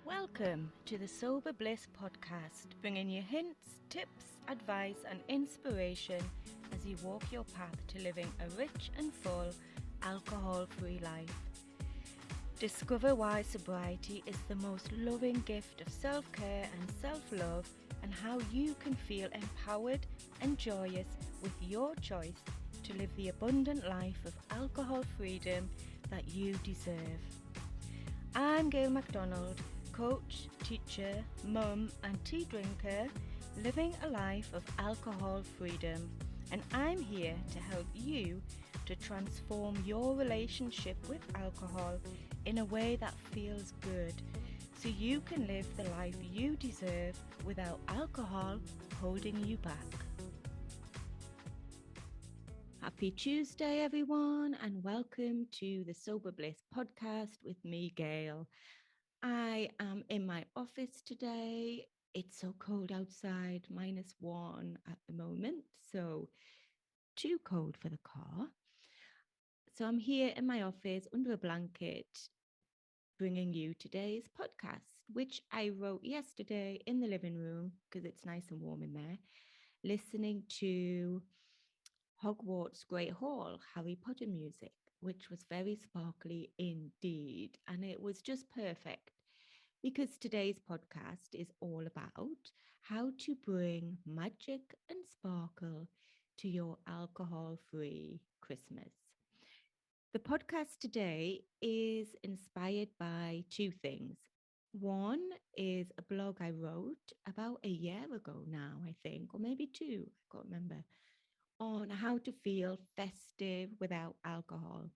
Welcome to the Sober Bliss podcast, bringing you hints, tips, advice, and inspiration as you walk your path to living a rich and full, alcohol-free life. Discover why sobriety is the most loving gift of self-care and self-love, and how you can feel empowered and joyous with your choice to live the abundant life of alcohol freedom that you deserve. I'm Gail MacDonald, coach, teacher, mum and tea drinker, living a life of alcohol freedom, and I'm here to help you to transform your relationship with alcohol in a way that feels good, so you can live the life you deserve without alcohol holding you back. Happy Tuesday, everyone, and welcome to the Sober Bliss podcast with me, Gail. I am in my office today. It's so cold outside, -1 at the moment, so too cold for the car. So I'm here in my office under a blanket, bringing you today's podcast, which I wrote yesterday in the living room because it's nice and warm in there, listening to Hogwarts Great Hall, Harry Potter music, which was very sparkly indeed. And it was just perfect because today's podcast is all about how to bring magic and sparkle to your alcohol-free Christmas. The podcast today is inspired by two things. One is a blog I wrote about a year ago now, I think, or maybe two, I can't remember, on how to feel festive without alcohol.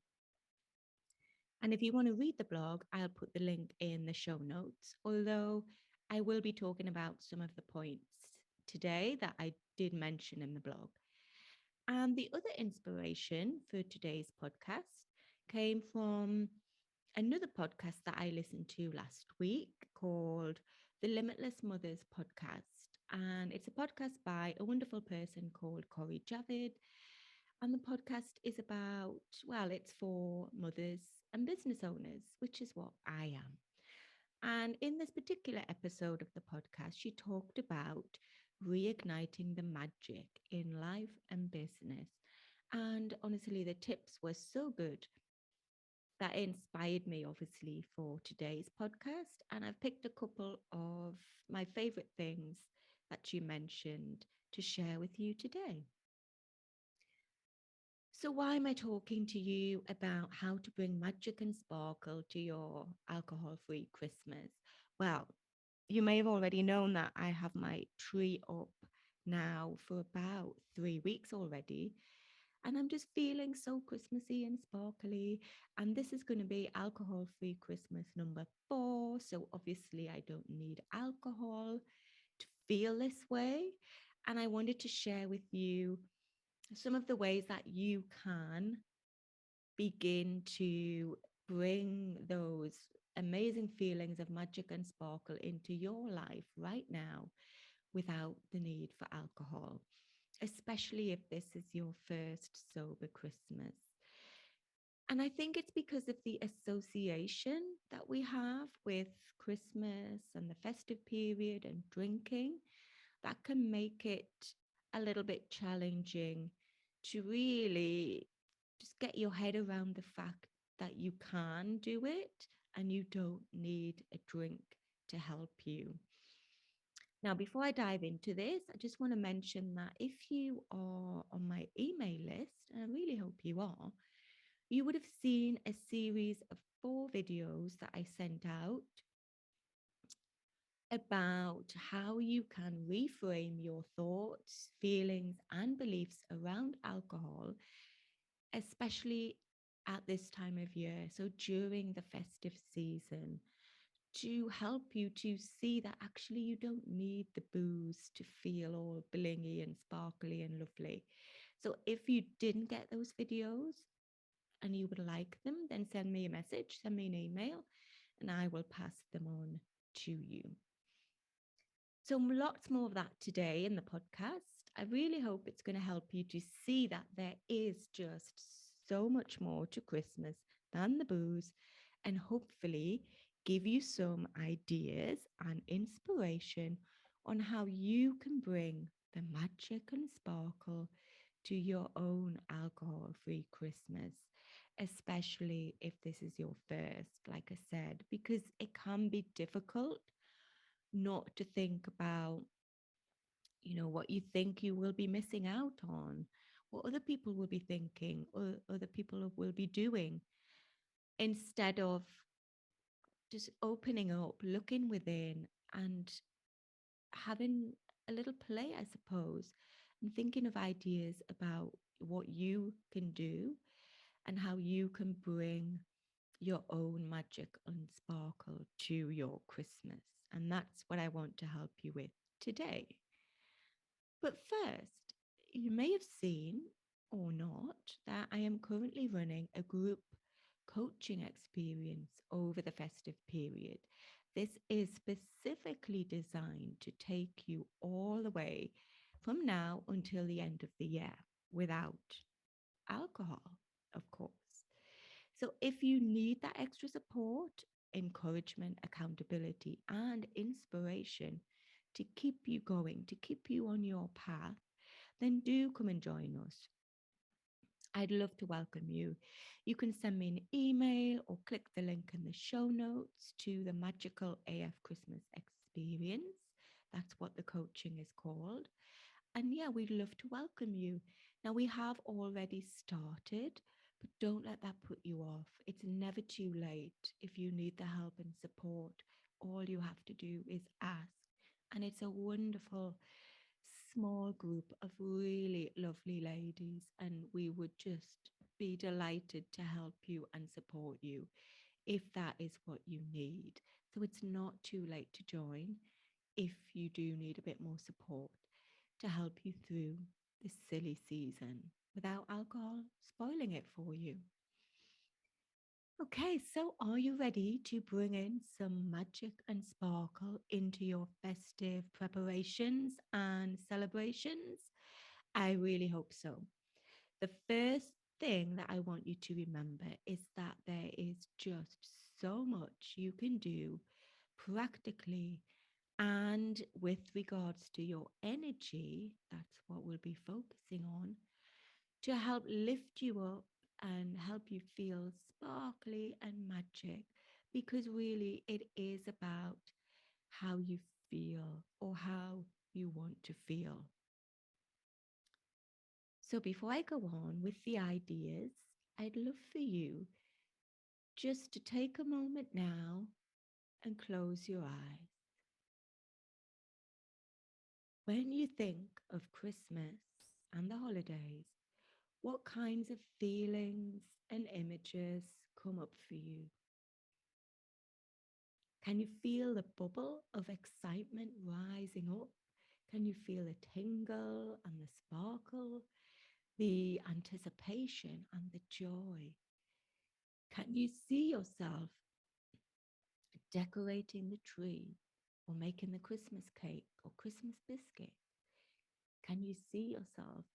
And if you want to read the blog, I'll put the link in the show notes, although I will be talking about some of the points today that I did mention in the blog. And the other inspiration for today's podcast came from another podcast that I listened to last week called the Limitless Mothers podcast. And it's a podcast by a wonderful person called Corey Javid. And the podcast is about, well, it's for mothers and business owners, which is what I am. And in this particular episode of the podcast, she talked about reigniting the magic in life and business. And honestly, the tips were so good that inspired me, obviously, for today's podcast. And I've picked a couple of my favorite things that you mentioned to share with you today. So why am I talking to you about how to bring magic and sparkle to your alcohol-free Christmas? Well, you may have already known that I have my tree up now for about 3 weeks already. And I'm just feeling so Christmassy and sparkly. And this is going to be alcohol-free Christmas number 4. So obviously I don't need alcohol to feel this way. And I wanted to share with you some of the ways that you can begin to bring those amazing feelings of magic and sparkle into your life right now without the need for alcohol, especially if this is your first sober Christmas. And I think it's because of the association that we have with Christmas and the festive period and drinking that can make it a little bit challenging to really just get your head around the fact that you can do it and you don't need a drink to help you. Now, before I dive into this, I just want to mention that if you are on my email list, and I really hope you are, you would have seen a series of 4 videos that I sent out about how you can reframe your thoughts, feelings, and beliefs around alcohol, especially at this time of year. So during the festive season, to help you to see that actually you don't need the booze to feel all blingy and sparkly and lovely. So if you didn't get those videos and you would like them, then send me a message, send me an email, and I will pass them on to you. So lots more of that today in the podcast. I really hope it's going to help you to see that there is just so much more to Christmas than the booze. And hopefully give you some ideas and inspiration on how you can bring the magic and sparkle to your own alcohol free Christmas, especially if this is your first, like I said, because it can be difficult not to think about, what you think you will be missing out on, what other people will be thinking, or other people will be doing, instead of just opening up, looking within, and having a little play, I suppose, and thinking of ideas about what you can do and how you can bring your own magic and sparkle to your Christmas. And that's what I want to help you with today. But first, you may have seen or not that I am currently running a group coaching experience over the festive period. This is specifically designed to take you all the way from now until the end of the year without alcohol, of course. So if you need that extra support, encouragement, accountability, and inspiration to keep you going, to keep you on your path, then do come and join us. I'd love to welcome you. You can send me an email or click the link in the show notes to the Magical AF Christmas Experience. That's what the coaching is called. And yeah, we'd love to welcome you. Now, we have already started, but don't let that put you off. It's never too late if you need the help and support. All you have to do is ask. And it's a wonderful small group of really lovely ladies, and we would just be delighted to help you and support you if that is what you need. So it's not too late to join if you do need a bit more support to help you through this silly season without alcohol spoiling it for you. Okay, so are you ready to bring in some magic and sparkle into your festive preparations and celebrations? I really hope so. The first thing that I want you to remember is that there is just so much you can do practically and with regards to your energy. That's what we'll be focusing on to help lift you up and help you feel sparkly and magic, because really it is about how you feel or how you want to feel. So before I go on with the ideas, I'd love for you just to take a moment now and close your eyes. When you think of Christmas and the holidays, what kinds of feelings and images come up for you? Can you feel the bubble of excitement rising up? Can you feel the tingle and the sparkle, the anticipation and the joy? Can you see yourself decorating the tree or making the Christmas cake or Christmas biscuit? Can you see yourself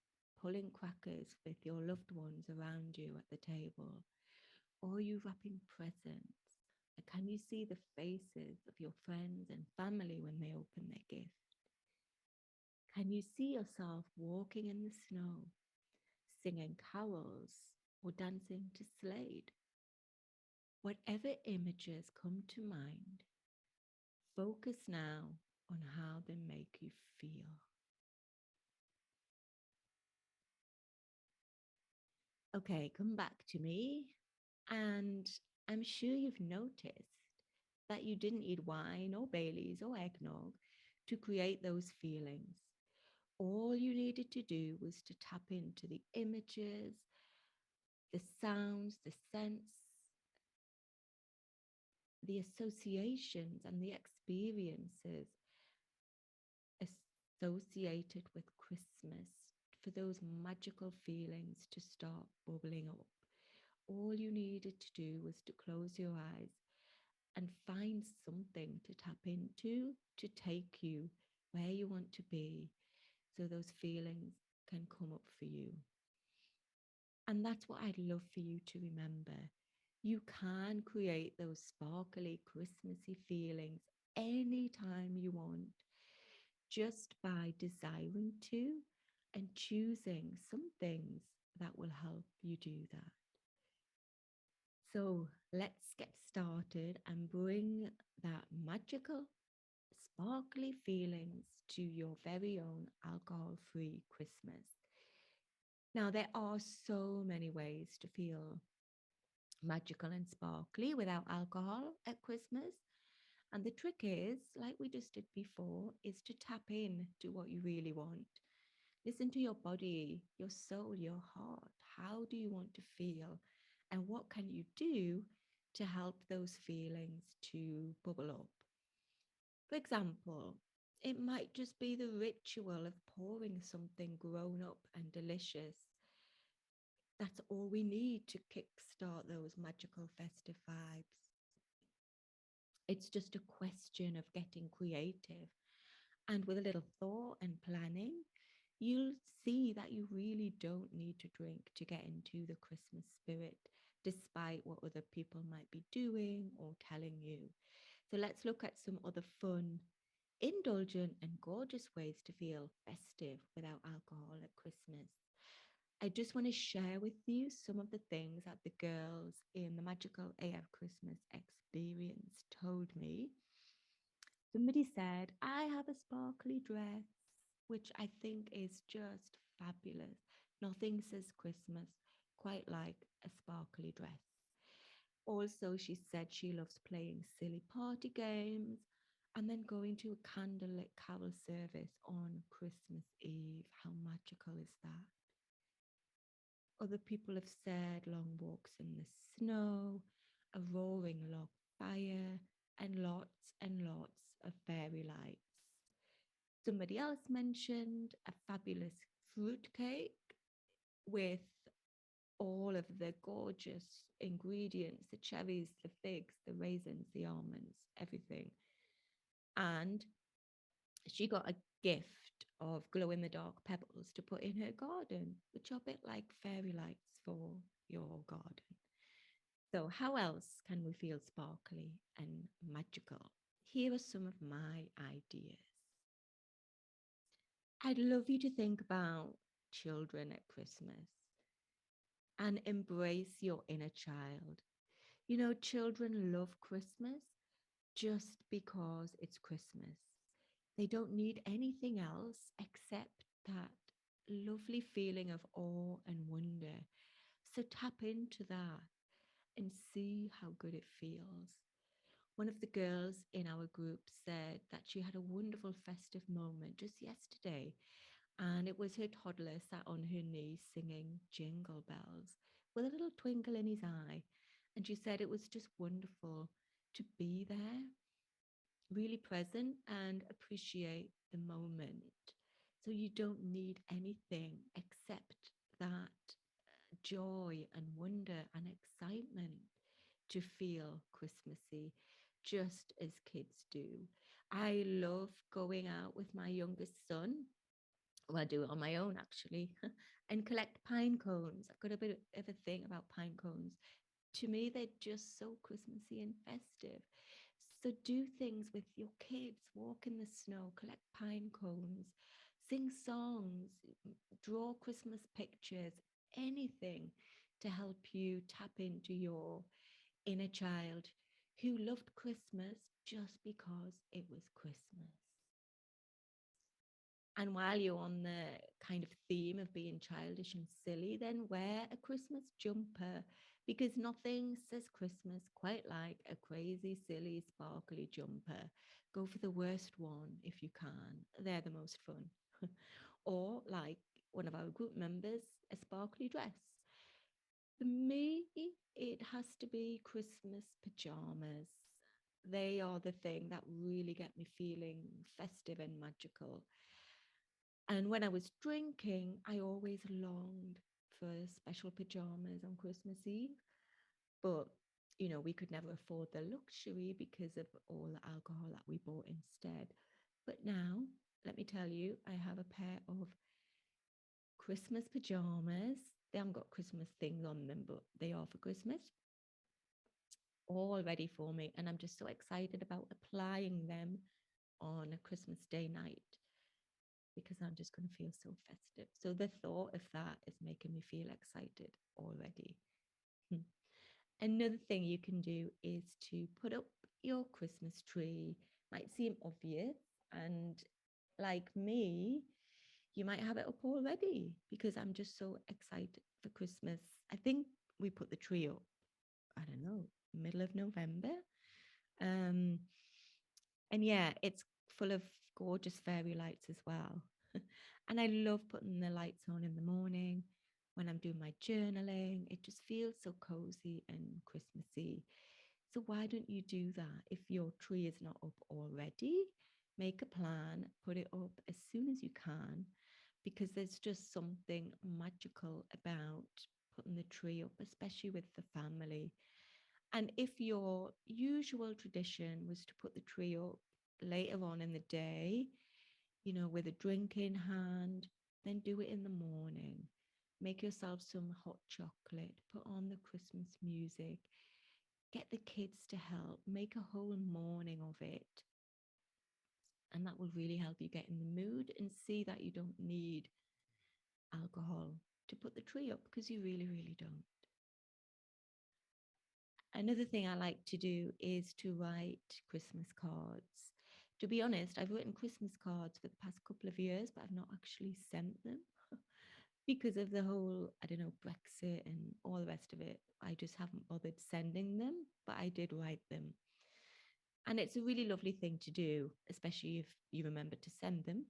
pulling crackers with your loved ones around you at the table? Or are you wrapping presents? And can you see the faces of your friends and family when they open their gift? Can you see yourself walking in the snow, singing carols, or dancing to Slade? Whatever images come to mind, focus now on how they make you feel. Okay, come back to me. And I'm sure you've noticed that you didn't need wine or Baileys or eggnog to create those feelings. All you needed to do was to tap into the images, the sounds, the scents, the associations, and the experiences associated with Christmas for those magical feelings to start bubbling up. All you needed to do was to close your eyes and find something to tap into to take you where you want to be so those feelings can come up for you. And that's what I'd love for you to remember. You can create those sparkly, Christmassy feelings anytime you want just by desiring to and choosing some things that will help you do that. So let's get started and bring that magical, sparkly feelings to your very own alcohol free Christmas. Now, there are so many ways to feel magical and sparkly without alcohol at Christmas. And the trick is, like we just did before, is to tap in to what you really want. Listen to your body, your soul, your heart. How do you want to feel? And what can you do to help those feelings to bubble up? For example, it might just be the ritual of pouring something grown up and delicious. That's all we need to kickstart those magical festive vibes. It's just a question of getting creative. And with a little thought and planning, you'll see that you really don't need to drink to get into the Christmas spirit, despite what other people might be doing or telling you. So let's look at some other fun, indulgent, and gorgeous ways to feel festive without alcohol at Christmas. I just want to share with you some of the things that the girls in the Magical AF Christmas experience told me. Somebody said, I have a sparkly dress, which I think is just fabulous. Nothing says Christmas quite like a sparkly dress. Also, she said she loves playing silly party games and then going to a candlelit carol service on Christmas Eve. How magical is that? Other people have said long walks in the snow, a roaring log fire, and lots of fairy lights. Somebody else mentioned a fabulous fruit cake with all of the gorgeous ingredients, the cherries, the figs, the raisins, the almonds, everything. And she got a gift of glow in the dark pebbles to put in her garden, which are a bit like fairy lights for your garden. So, how else can we feel sparkly and magical? Here are some of my ideas. I'd love you to think about children at Christmas and embrace your inner child. You know, children love Christmas just because it's Christmas. They don't need anything else except that lovely feeling of awe and wonder. So tap into that and see how good it feels. One of the girls in our group said that she had a wonderful festive moment just yesterday, and it was her toddler sat on her knee singing Jingle Bells with a little twinkle in his eye. And she said it was just wonderful to be there, really present, and appreciate the moment. So you don't need anything except that joy and wonder and excitement to feel Christmassy, just as kids do. I love going out with my youngest son. Well, I do it on my own actually, and collect pine cones. I've got a bit of a thing about pine cones. To me, they're just so Christmassy and festive. So do things with your kids, walk in the snow, collect pine cones, sing songs, draw Christmas pictures, anything to help you tap into your inner child who loved Christmas just because it was Christmas. And while you're on the kind of theme of being childish and silly, then wear a Christmas jumper because nothing says Christmas quite like a crazy, silly, sparkly jumper. Go for the worst one if you can. They're the most fun. Or like one of our group members, a sparkly dress. For me, it has to be Christmas pajamas. They are the thing that really get me feeling festive and magical. And when I was drinking, I always longed for special pajamas on Christmas Eve. But, you know, we could never afford the luxury because of all the alcohol that we bought instead. But now, let me tell you, I have a pair of Christmas pajamas. They haven't got Christmas things on them, but they are for Christmas. all ready for me. And I'm just so excited about applying them on a Christmas Day night because I'm just going to feel so festive. So the thought of that is making me feel excited already. Hmm. Another thing you can do is to put up your Christmas tree. Might seem obvious, and like me, you might have it up already because I'm just so excited for Christmas. I think we put the tree up, I don't know, middle of November. Um, and yeah, it's full of gorgeous fairy lights as well. And I love putting the lights on in the morning when I'm doing my journaling. It just feels so cozy and Christmassy. So why don't you do that if your tree is not up already? Make a plan, put it up as soon as you can, because there's just something magical about putting the tree up, especially with the family. And if your usual tradition was to put the tree up later on in the day, with a drink in hand, then do it in the morning. Make yourself some hot chocolate, put on the Christmas music, get the kids to help, make a whole morning of it. And that will really help you get in the mood and see that you don't need alcohol to put the tree up because you really, really don't. Another thing I like to do is to write Christmas cards. To be honest, I've written Christmas cards for the past couple of years, but I've not actually sent them because of the whole, I don't know, Brexit and all the rest of it. I just haven't bothered sending them, but I did write them. And it's a really lovely thing to do, especially if you remember to send them.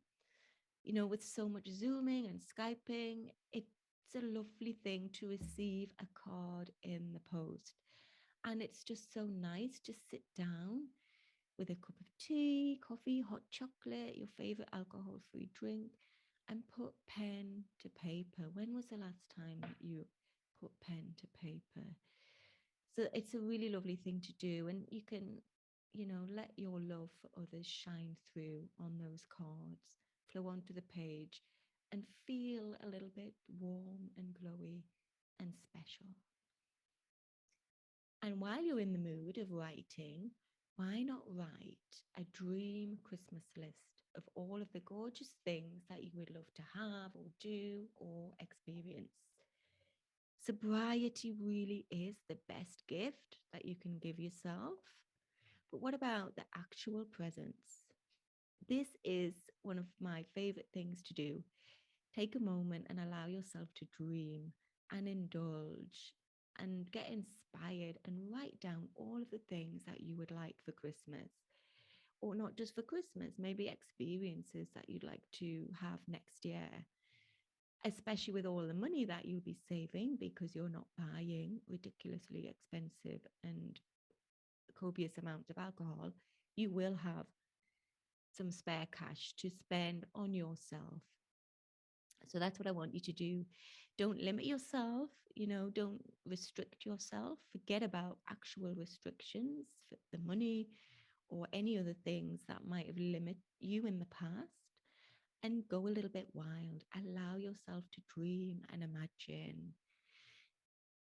With so much Zooming and Skyping, it's a lovely thing to receive a card in the post. And it's just so nice to sit down with a cup of tea, coffee, hot chocolate, your favorite alcohol free drink, and put pen to paper. When was the last time that you put pen to paper? So it's a really lovely thing to do. And you can, let your love for others shine through on those cards, flow onto the page, and feel a little bit warm and glowy and special. And while you're in the mood of writing, why not write a dream Christmas list of all of the gorgeous things that you would love to have or do or experience? Sobriety really is the best gift that you can give yourself. But what about the actual presents? This is one of my favorite things to do. Take a moment and allow yourself to dream and indulge and get inspired and write down all of the things that you would like for Christmas. Or not just for Christmas, maybe experiences that you'd like to have next year, especially with all the money that you'll be saving because you're not buying ridiculously expensive and copious amounts of alcohol. You will have some spare cash to spend on yourself. So that's what I want you to do. Don't limit yourself, don't restrict yourself. Forget about actual restrictions for the money or any other things that might have limited you in the past, and go a little bit wild. Allow yourself to dream and imagine.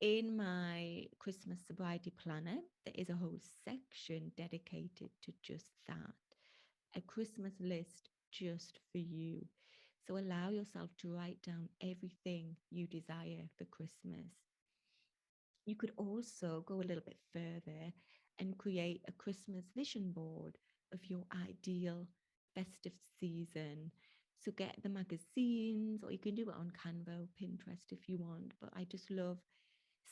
In my Christmas sobriety planner, there is a whole section dedicated to just that, a Christmas list just for you. So allow yourself to write down everything you desire for Christmas. You could also go a little bit further and create a Christmas vision board of your ideal festive season. So get the magazines, or you can do it on Canva or Pinterest if you want. But I just love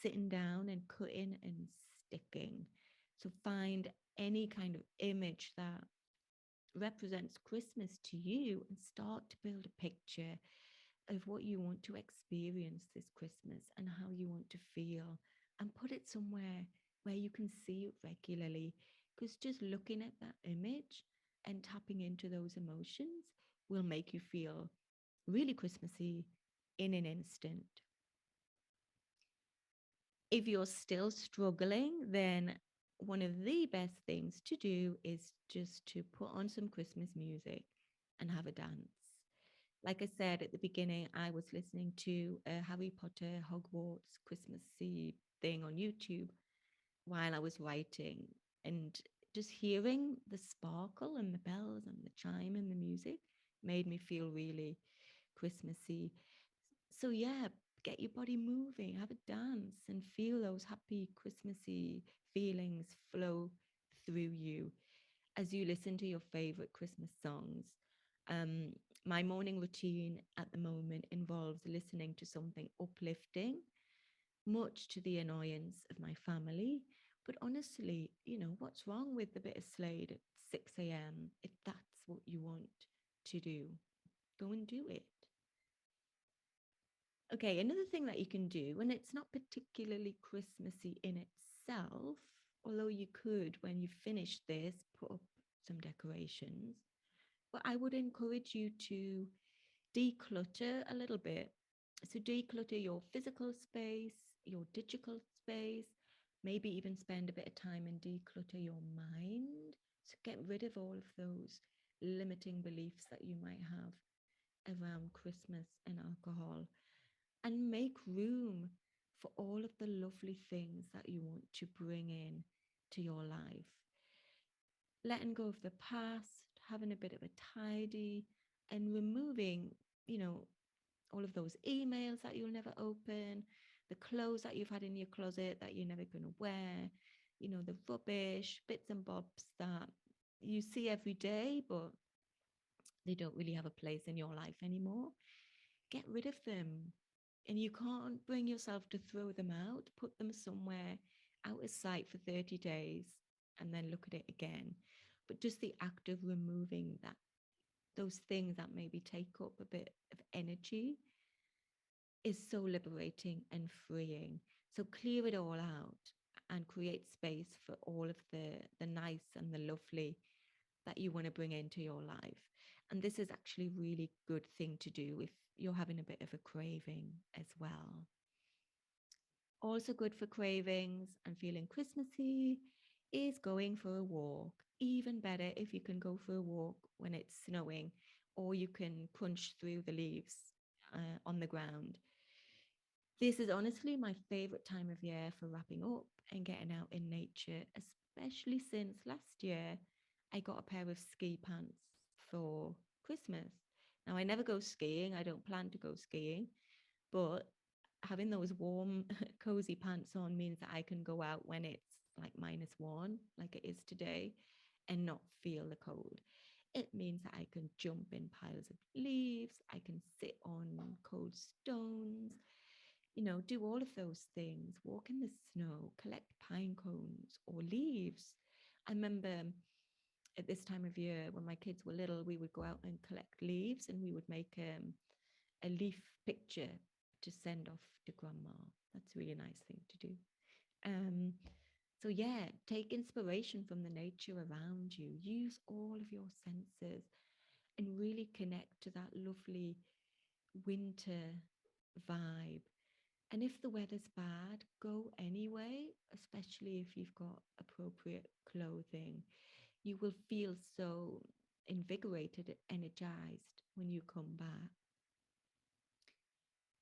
sitting down and cutting and sticking. So find any kind of image that represents Christmas to you and start to build a picture of what you want to experience this Christmas and how you want to feel, and put it somewhere where you can see it regularly. Because just looking at that image and tapping into those emotions will make you feel really Christmassy in an instant. If you're still struggling, then one of the best things to do is just to put on some Christmas music and have a dance. Like I said at the beginning, I was listening to a Harry Potter Hogwarts Christmassy thing on YouTube. while I was writing, and just hearing the sparkle and the bells and the chime and the music made me feel really Christmassy. So, yeah, get your body moving, have a dance, and feel those happy Christmassy feelings flow through you as you listen to your favorite Christmas songs. Um, my morning routine at the moment involves listening to something uplifting, much to the annoyance of my family. But honestly, what's wrong with a bit of Slade at 6 a.m. if that's what you want to do? Go and do it. Okay, another thing that you can do, and it's not particularly Christmassy in itself, although you could, when you finish this, put up some decorations. But I would encourage you to declutter a little bit. So, declutter your physical space, your digital space, maybe even spend a bit of time and declutter your mind. So, get rid of all of those limiting beliefs that you might have around Christmas and alcohol, and make room for all of the lovely things that you want to bring in to your life. Letting go of the past, having a bit of a tidy, and removing, you know, all of those emails that you'll never open, the clothes that you've had in your closet that you're never going to wear, the rubbish, bits and bobs that you see every day, but they don't really have a place in your life anymore. Get rid of them. And you can't bring yourself to throw them out, put them somewhere out of sight for 30 days and then look at it again. But just the act of removing those things that maybe take up a bit of energy is so liberating and freeing. So clear it all out and create space for all of the nice and the lovely that you want to bring into your life. And this is actually a really good thing to do if you're having a bit of a craving as well. Also good for cravings and feeling Christmassy is going for a walk. Even better if you can go for a walk when it's snowing, or you can crunch through the leaves on the ground. This is honestly my favorite time of year for wrapping up and getting out in nature, especially since last year I got a pair of ski pants for Christmas. Now, I never go skiing, I don't plan to go skiing, but having those warm, cozy pants on means that I can go out when it's like -1, like it is today, and not feel the cold. It means that I can jump in piles of leaves, I can sit on cold stones, do all of those things, walk in the snow, collect pine cones or leaves. I remember at this time of year when my kids were little, we would go out and collect leaves and we would make a leaf picture to send off to grandma. That's a really nice thing to do. Um, so, yeah, take inspiration from the nature around you, use all of your senses and really connect to that lovely winter vibe. And if the weather's bad, go anyway, especially if you've got appropriate clothing. You will feel so invigorated, energized when you come back.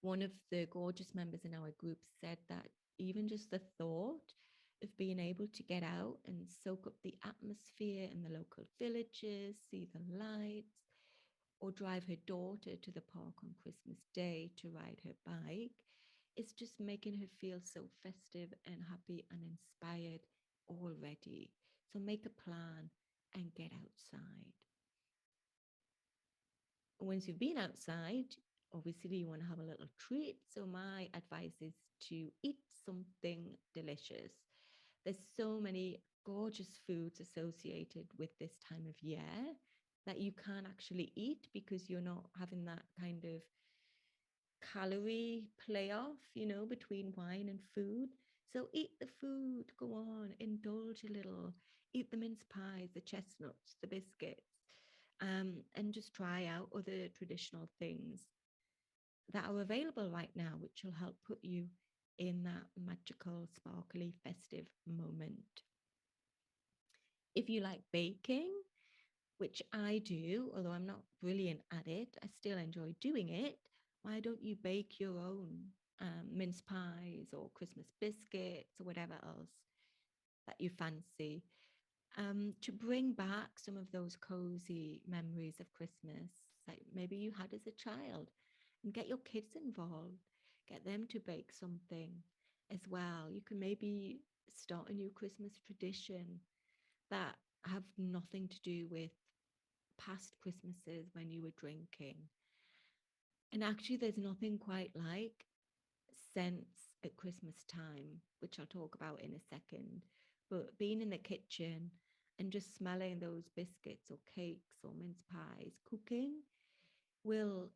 One of the gorgeous members in our group said that even just the thought of being able to get out and soak up the atmosphere in the local villages, see the lights, or drive her daughter to the park on Christmas Day to ride her bike is just making her feel so festive and happy and inspired already. So make a plan and get outside. Once you've been outside, obviously you want to have a little treat. So my advice is to eat something delicious. There's so many gorgeous foods associated with this time of year that you can actually eat because you're not having that kind of calorie playoff, between wine and food. So eat the food, go on, indulge a little, eat the mince pies, the chestnuts, the biscuits, and just try out other traditional things that are available right now, which will help put you in that magical, sparkly, festive moment. If you like baking, which I do, although I'm not brilliant at it, I still enjoy doing it. Why don't you bake your own mince pies or Christmas biscuits or whatever else that you fancy, to bring back some of those cozy memories of Christmas that maybe you had as a child, and get your kids involved, get them to bake something as well. You can maybe start a new Christmas tradition that have nothing to do with past Christmases when you were drinking. And actually, there's nothing quite like scents at Christmas time, which I'll talk about in a second. But being in the kitchen and just smelling those biscuits or cakes or mince pies cooking will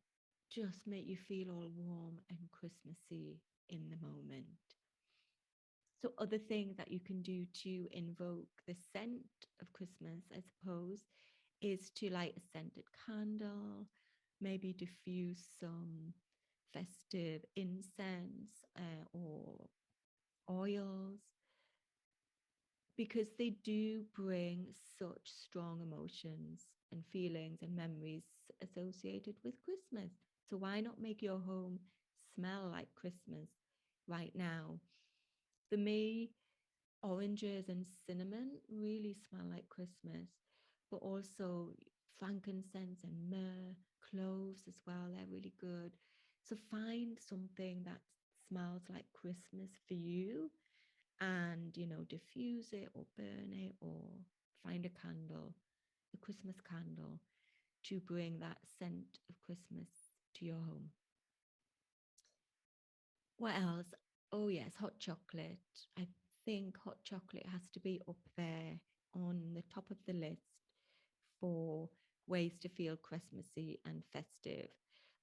just make you feel all warm and Christmassy in the moment. So, other things that you can do to invoke the scent of Christmas, I suppose, is to light a scented candle, maybe diffuse some festive incense or oils, because they do bring such strong emotions and feelings and memories associated with Christmas. So, why not make your home smell like Christmas right now? For me, oranges and cinnamon really smell like Christmas, but also frankincense and myrrh, cloves as well. They're really good. So find something that smells like Christmas for you, and, diffuse it or burn it, or find a candle, a Christmas candle, to bring that scent of Christmas to your home. What else? Oh, yes, hot chocolate. I think hot chocolate has to be up there on the top of the list for ways to feel Christmassy and festive.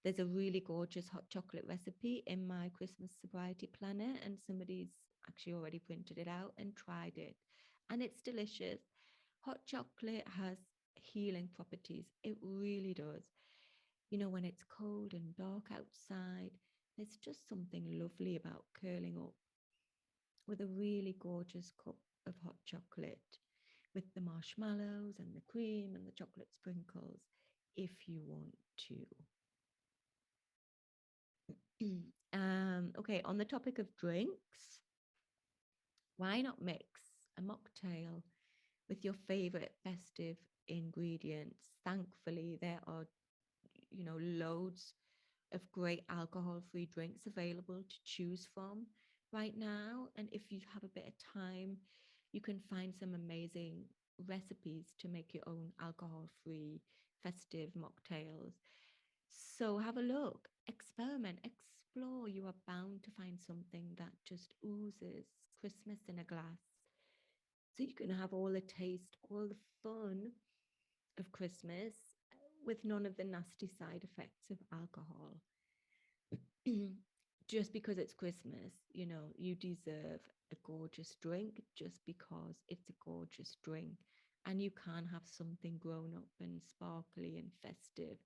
There's a really gorgeous hot chocolate recipe in my Christmas sobriety planner, and somebody's actually already printed it out and tried it. And it's delicious. Hot chocolate has healing properties. It really does. When it's cold and dark outside, there's just something lovely about curling up with a really gorgeous cup of hot chocolate with the marshmallows and the cream and the chocolate sprinkles if you want to. Okay, on the topic of drinks, why not mix a mocktail with your favorite festive ingredients? Thankfully, there are, loads of great alcohol-free drinks available to choose from right now. And if you have a bit of time, you can find some amazing recipes to make your own alcohol-free festive mocktails. So have a look, experiment, explore. You are bound to find something that just oozes Christmas in a glass. So you can have all the taste, all the fun of Christmas with none of the nasty side effects of alcohol. Just because it's Christmas, you deserve a gorgeous drink just because it's a gorgeous drink. And you can have something grown up and sparkly and festive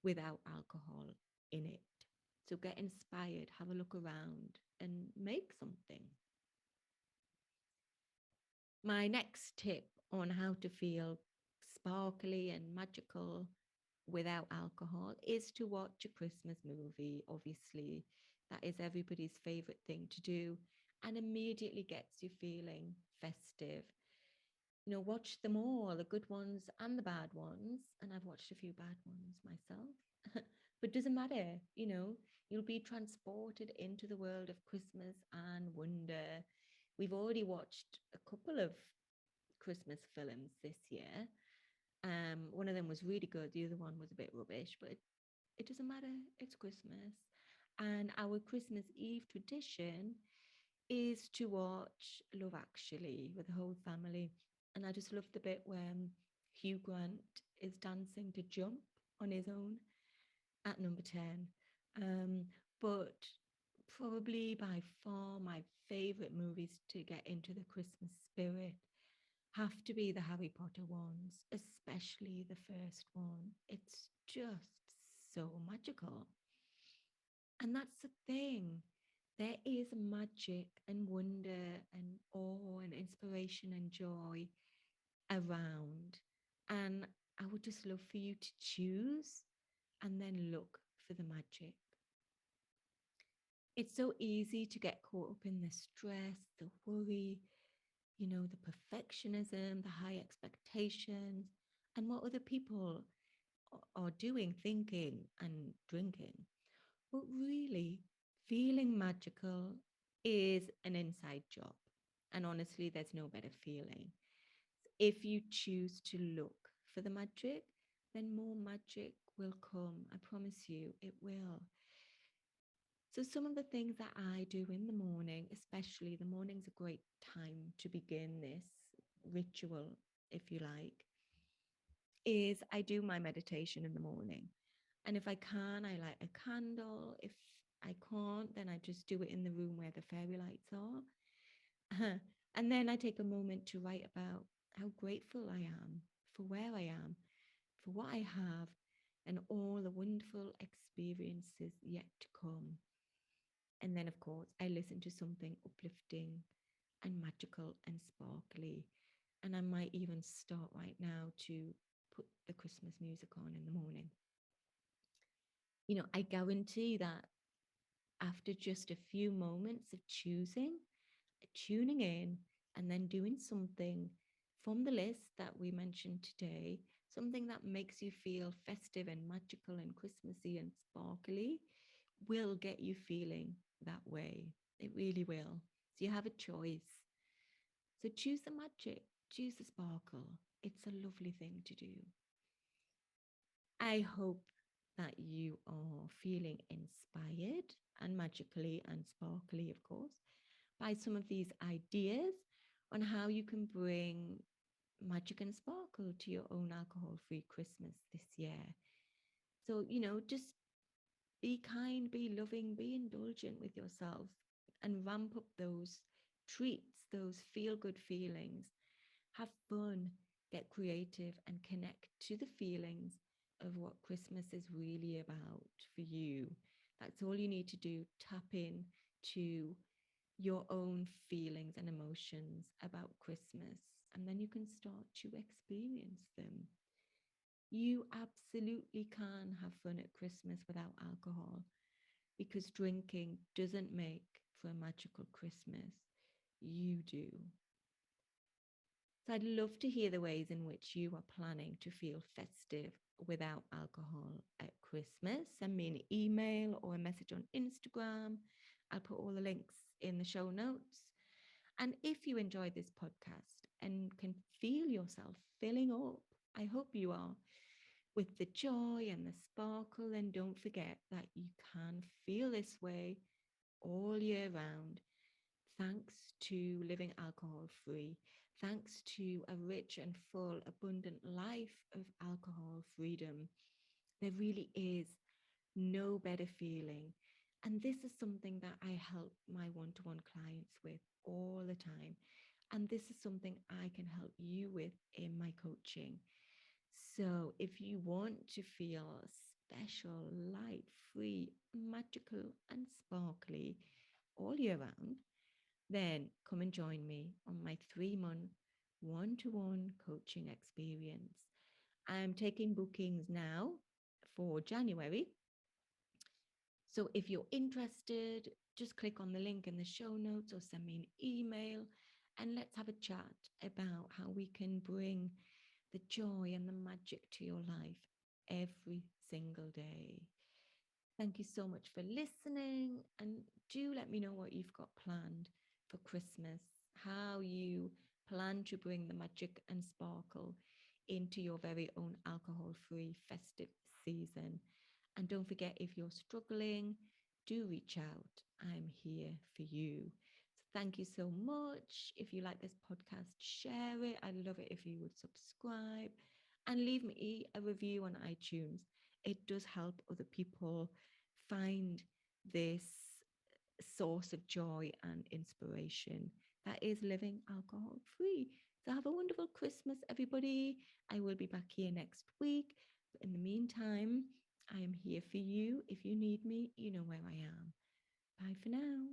without alcohol in it. So get inspired, have a look around, and make something. My next tip on how to feel sparkly and magical without alcohol is to watch a Christmas movie. Obviously, that is everybody's favorite thing to do, and immediately gets you feeling festive. Watch them all, the good ones and the bad ones. And I've watched a few bad ones myself. But it doesn't matter, you'll be transported into the world of Christmas and wonder. We've already watched a couple of Christmas films this year. One of them was really good. The other one was a bit rubbish, but it doesn't matter. It's Christmas. And our Christmas Eve tradition is to watch Love Actually with the whole family. And I just love the bit when Hugh Grant is dancing to Jump on his own at number 10. But probably by far my favorite movies to get into the Christmas spirit have to be the Harry Potter ones, especially the first one. It's just so magical. And that's the thing. There is magic and wonder and awe and inspiration and joy around. And I would just love for you to choose and then look for the magic. It's so easy to get caught up in the stress, the worry, the perfectionism, the high expectations, and what other people are doing, thinking, and drinking. But really, feeling magical is an inside job. And honestly, there's no better feeling. If you choose to look for the magic, then more magic will come. I promise you, it will. So, some of the things that I do in the morning, especially the morning's a great time to begin this ritual, if you like, is I do my meditation in the morning. And if I can, I light a candle. If I can't, then I just do it in the room where the fairy lights are. And then I take a moment to write about how grateful I am for where I am, for what I have, and all the wonderful experiences yet to come. And then, of course, I listen to something uplifting and magical and sparkly. And I might even start right now to put the Christmas music on in the morning. I guarantee that after just a few moments of tuning in, and then doing something from the list that we mentioned today, something that makes you feel festive and magical and Christmassy and sparkly, will get you feeling that way. It really will. So you have a choice. So choose the magic, choose the sparkle. It's a lovely thing to do. I hope that you are feeling inspired and magically and sparkly, of course, by some of these ideas on how you can bring magic and sparkle to your own alcohol free Christmas this year. So, just be kind, be loving, be indulgent with yourself and ramp up those treats, those feel good feelings. Have fun, get creative, and connect to the feelings of what Christmas is really about for you. That's all you need to do. Tap in to your own feelings and emotions about Christmas, and then you can start to experience them. You absolutely can have fun at Christmas without alcohol, because drinking doesn't make for a magical Christmas. You do. So I'd love to hear the ways in which you are planning to feel festive without alcohol at Christmas. Send me an email or a message on Instagram. I'll put all the links in the show notes. And if you enjoy this podcast and can feel yourself filling up, I hope you are, with the joy and the sparkle, and don't forget that you can feel this way all year round, thanks to living alcohol free, thanks to a rich and full, abundant life of alcohol freedom. There really is no better feeling. And this is something that I help my one to one clients with all the time. And this is something I can help you with in my coaching. So if you want to feel special, light, free, magical, and sparkly all year round, then come and join me on my 3-month one-to-one coaching experience. I'm taking bookings now for January. So if you're interested, just click on the link in the show notes or send me an email, and let's have a chat about how we can bring the joy and the magic to your life every single day. Thank you so much for listening, and do let me know what you've got planned for Christmas, how you plan to bring the magic and sparkle into your very own alcohol-free festive season. And don't forget, if you're struggling, do reach out. I'm here for you. So thank you so much. If you like this podcast, share it. I'd love it if you would subscribe and leave me a review on iTunes. It does help other people find this source of joy and inspiration that is living alcohol free. So have a wonderful Christmas, everybody. I will be back here next week. But in the meantime, I am here for you. If you need me, you know where I am. Bye for now.